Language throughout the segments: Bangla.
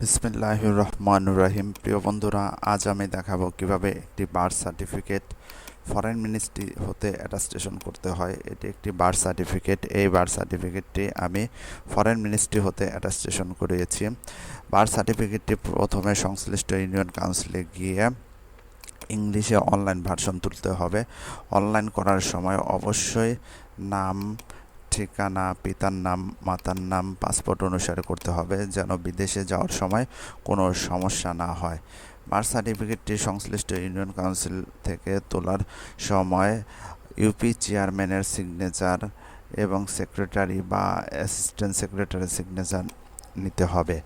বিসমিল্লাহির রহমানির রহিম। প্রিয় বন্ধুরা, আজ আমি দেখাবো কিভাবে একটি বার্থ সার্টিফিকেট ফরেন মিনিস্ট্রি হতে অ্যাটাস্টেশন করতে হয়। এটি একটি বার্থ সার্টিফিকেট। এই বার্থ সার্টিফিকেটটি আমি ফরেন মিনিস্ট্রি হতে অ্যাটাস্টেশন করিয়েছি। বার্থ সার্টিফিকেটটি প্রথমে সংশ্লিষ্ট ইউনিয়ন কাউন্সিলে গিয়ে ইংলিশে অনলাইন ভার্সন তুলতে হবে। অনলাইন করার সময় অবশ্যই নাম, ঠিকানা, পিতার নাম, মাতার নাম পাসপোর্ট অনুসারে করতে হবে, যেন বিদেশে যাওয়ার সময় কোনো সমস্যা না হয়। বার্থ সার্টিফিকেটটি সংশ্লিষ্ট ইউনিয়ন কাউন্সিল থেকে তোলার সময় ইউপি চেয়ারম্যানের সিগনেচার এবং সেক্রেটারি বা অ্যাসিস্ট্যান্ট সেক্রেটারির সিগনেচার নিতে হবে।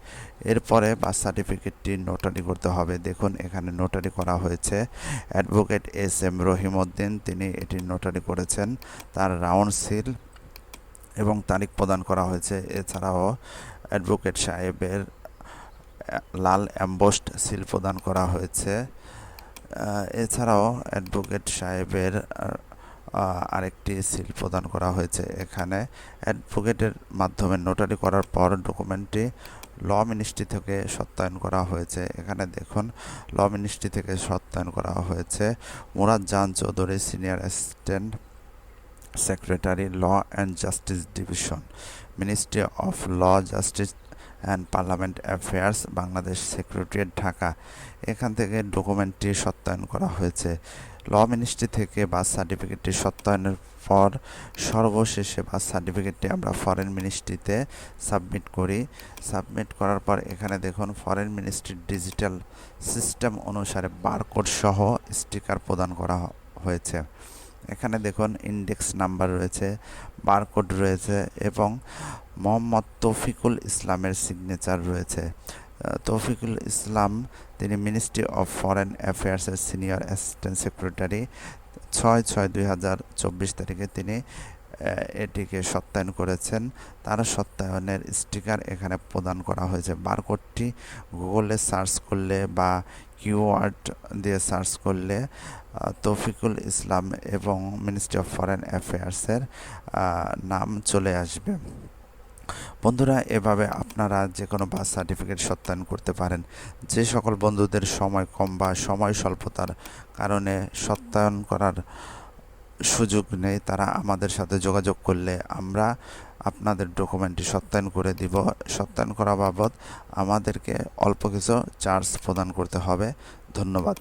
এরপরে বার্থ সার্টিফিকেটটি নোটারি করতে হবে। দেখুন, এখানে নোটারি করা হয়েছে। অ্যাডভোকেট এস এম রহিমউদ্দিন, তিনি এটি নোটারি করেছেন। তার রাউন্ড সিল এবং তারিখ প্রদান করা হয়েছে। এছাড়াও অ্যাডভোকেট সাহেবের লাল অ্যাম্বোসড সিল প্রদান করা হয়েছে। এছাড়াও অ্যাডভোকেট সাহেবের আরেকটি সিল প্রদান করা হয়েছে। এখানে অ্যাডভোকেটের মাধ্যমে নোটারি করার পর ডকুমেন্টটি ল মিনিস্ট্রি থেকে সত্যায়ন করা হয়েছে। এখানে দেখুন, ল মিনিস্ট্রি থেকে সত্যায়ন করা হয়েছে। Murad Jahan Chowdhury, senior assistant secretary, law and justice division, ministry of law, justice and parliament affairs, Bangladesh secretariat, Dhaka. এখান থেকে ডকুমেন্টটি সত্যায়ন করা হয়েছে। ল মিনিস্ট্রি থেকে বার্থ সার্টিফিকেটটি সত্যায়নের পর সর্বশেষে বার্থ সার্টিফিকেটটি আমরা ফরেন মিনিস্ট্রিতে সাবমিট করি। সাবমিট করার পর এখানে দেখুন, ফরেন মিনিস্ট্রির ডিজিটাল সিস্টেম অনুসারে বারকোড সহ স্টিকার প্রদান করা হয়েছে। এখানে দেখুন, ইন্ডেক্স নাম্বার রয়েছে, বারকোড রয়েছে এবং মোহাম্মদ তৌফিকুল ইসলামের সিগনেচার রয়েছে। তৌফিকুল ইসলাম, তিনি মিনিস্ট্রি অফ ফরেন অ্যাফেয়ার্সের সিনিয়র অ্যাসিস্ট্যান্ট সেক্রেটারি। 6/6/2024 তারিখে তিনি এটিকে সত্যায়ন করেছেন। তার সত্যায়নের স্টিকার এখানে প্রদান করা হয়েছে। বারকোডটি গুগলে সার্চ করলে বা কিওয়ার্ড দিয়ে সার্চ করলে তৌফিকুল ইসলাম এবং মিনিস্ট্রি অফ ফরেন অ্যাফেয়ার্সের নাম চলে আসবে। বন্ধুরা, এভাবে আপনারা যে কোনো বার্থ সার্টিফিকেট সত্যায়ন করতে পারেন। যে সকল বন্ধুদের সময় কম বা সময় স্বল্পতার কারণে সত্যায়ন করার সুযোগ নেই, তারা আমাদের সাথে যোগাযোগ করলে আমরা আপনাদের ডকুমেন্টটি সত্যায়ন করে দিব। সত্যায়ন করা বাবদ আমাদেরকে অল্প কিছু চার্জ প্রদান করতে হবে। ধন্যবাদ।